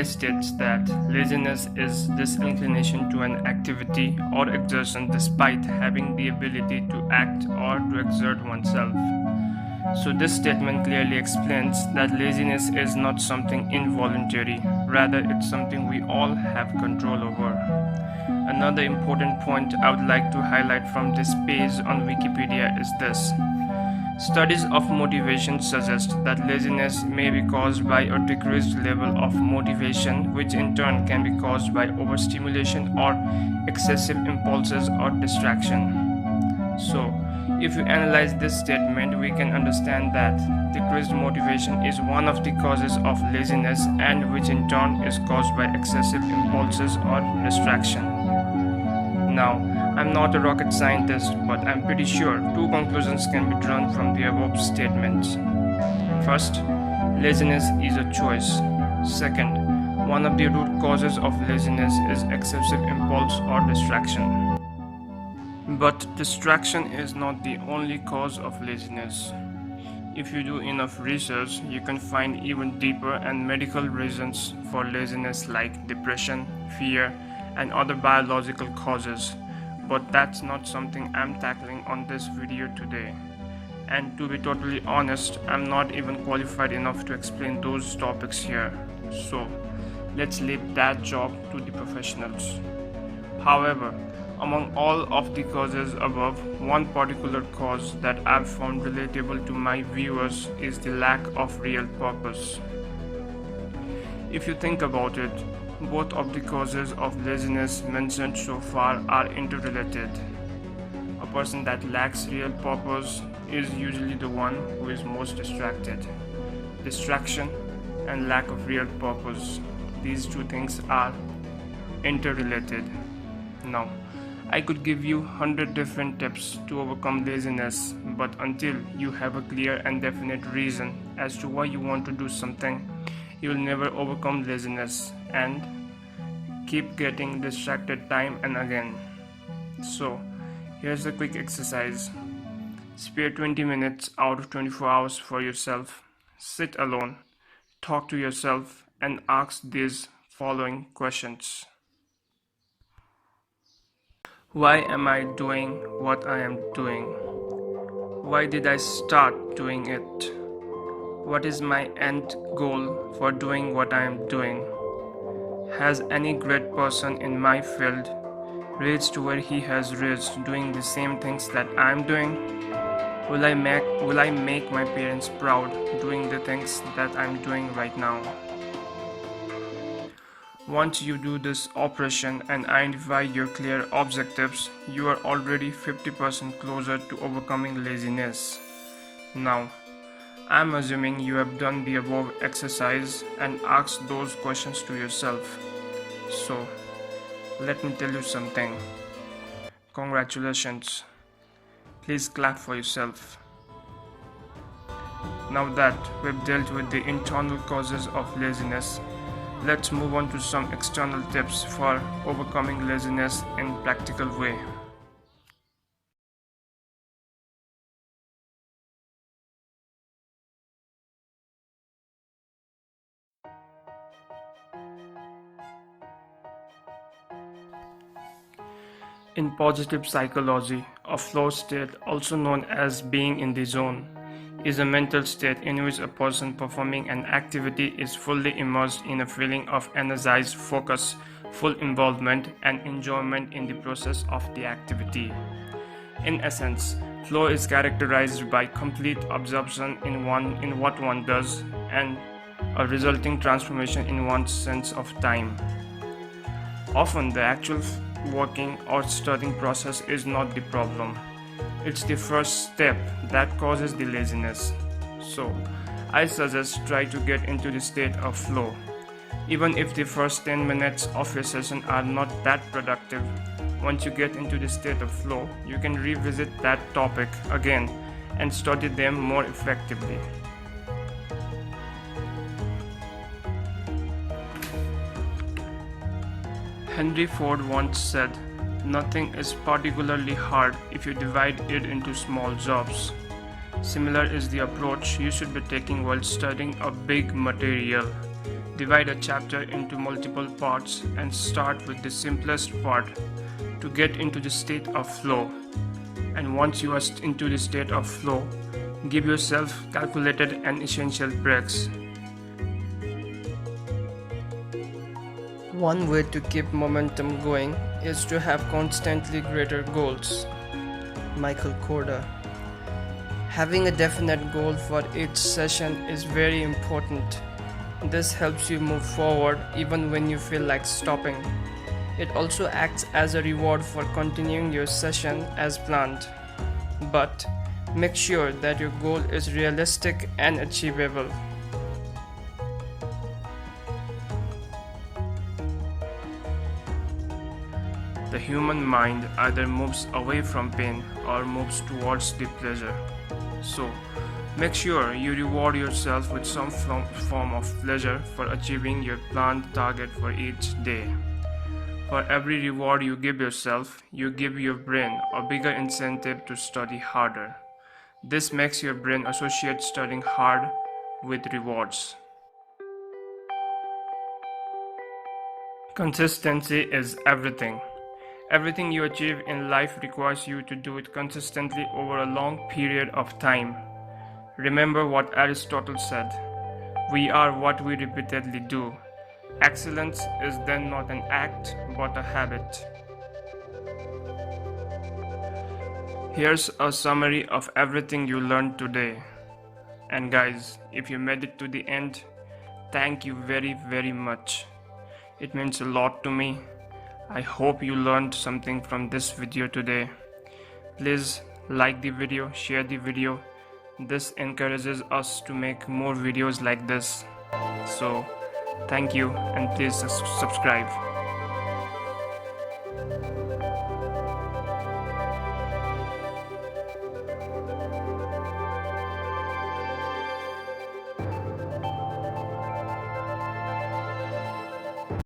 Wikipedia states that laziness is disinclination to an activity or exertion despite having the ability to act or to exert oneself. So, this statement clearly explains that laziness is not something involuntary, rather, it's something we all have control over. Another important point I would like to highlight from this page on Wikipedia is this. Studies of motivation suggest that laziness may be caused by a decreased level of motivation, which in turn can be caused by overstimulation or excessive impulses or distraction. So, if you analyze this statement, we can understand that decreased motivation is one of the causes of laziness, and which in turn is caused by excessive impulses or distraction. Now, I'm not a rocket scientist, but I'm pretty sure two conclusions can be drawn from the above statements. First, laziness is a choice. Second, one of the root causes of laziness is excessive impulse or distraction. But distraction is not the only cause of laziness. If you do enough research, you can find even deeper and medical reasons for laziness like depression, fear, and other biological causes, but that's not something I'm tackling on this video today. And to be totally honest, I'm not even qualified enough to explain those topics here, so let's leave that job to the professionals. However, among all of the causes above, one particular cause that I've found relatable to my viewers is the lack of real purpose. If you think about it, both of the causes of laziness mentioned so far are interrelated. A person that lacks real purpose is usually the one who is most distracted. Distraction and lack of real purpose, these two things are interrelated. Now, I could give you 100 different tips to overcome laziness, but until you have a clear and definite reason as to why you want to do something, you will never overcome laziness and keep getting distracted time and again. So, here's a quick exercise. Spare 20 minutes out of 24 hours for yourself. Sit alone, talk to yourself, and ask these following questions. Why am I doing what I am doing? Why did I start doing it? What is my end goal for doing what I am doing? Has any great person in my field reached where he has reached doing the same things that I am doing? Will I make my parents proud doing the things that I am doing right now? Once you do this operation and identify your clear objectives, you are already 50% closer to overcoming laziness. Now, I'm assuming you have done the above exercise and asked those questions to yourself. So, let me tell you something. Congratulations. Please clap for yourself. Now that we've dealt with the internal causes of laziness, let's move on to some external tips for overcoming laziness in practical way. In positive psychology, a flow state, also known as being in the zone, is a mental state in which a person performing an activity is fully immersed in a feeling of energized focus, full involvement, and enjoyment in the process of the activity. In essence, flow is characterized by complete absorption in what one does and a resulting transformation in one's sense of time. Often the actual working or studying process is not the problem. It's the first step that causes the laziness. So, I suggest try to get into the state of flow. Even if the first 10 minutes of your session are not that productive, once you get into the state of flow, you can revisit that topic again and study them more effectively. Henry Ford once said, "Nothing is particularly hard if you divide it into small jobs." Similar is the approach you should be taking while studying a big material. Divide a chapter into multiple parts and start with the simplest part to get into the state of flow. And once you are into the state of flow, give yourself calculated and essential breaks. One way to keep momentum going is to have constantly greater goals. Michael Korda. Having a definite goal for each session is very important. This helps you move forward even when you feel like stopping. It also acts as a reward for continuing your session as planned. But make sure that your goal is realistic and achievable. The human mind either moves away from pain or moves towards the pleasure. So, make sure you reward yourself with some form of pleasure for achieving your planned target for each day. For every reward you give yourself, you give your brain a bigger incentive to study harder. This makes your brain associate studying hard with rewards. Consistency is everything. Everything you achieve in life requires you to do it consistently over a long period of time. Remember what Aristotle said: we are what we repeatedly do. Excellence is then not an act but a habit. Here's a summary of everything you learned today. And guys, if you made it to the end, thank you very much. It means a lot to me. I hope you learned something from this video today. Please like the video, share the video. This encourages us to make more videos like this. So, thank you and please subscribe.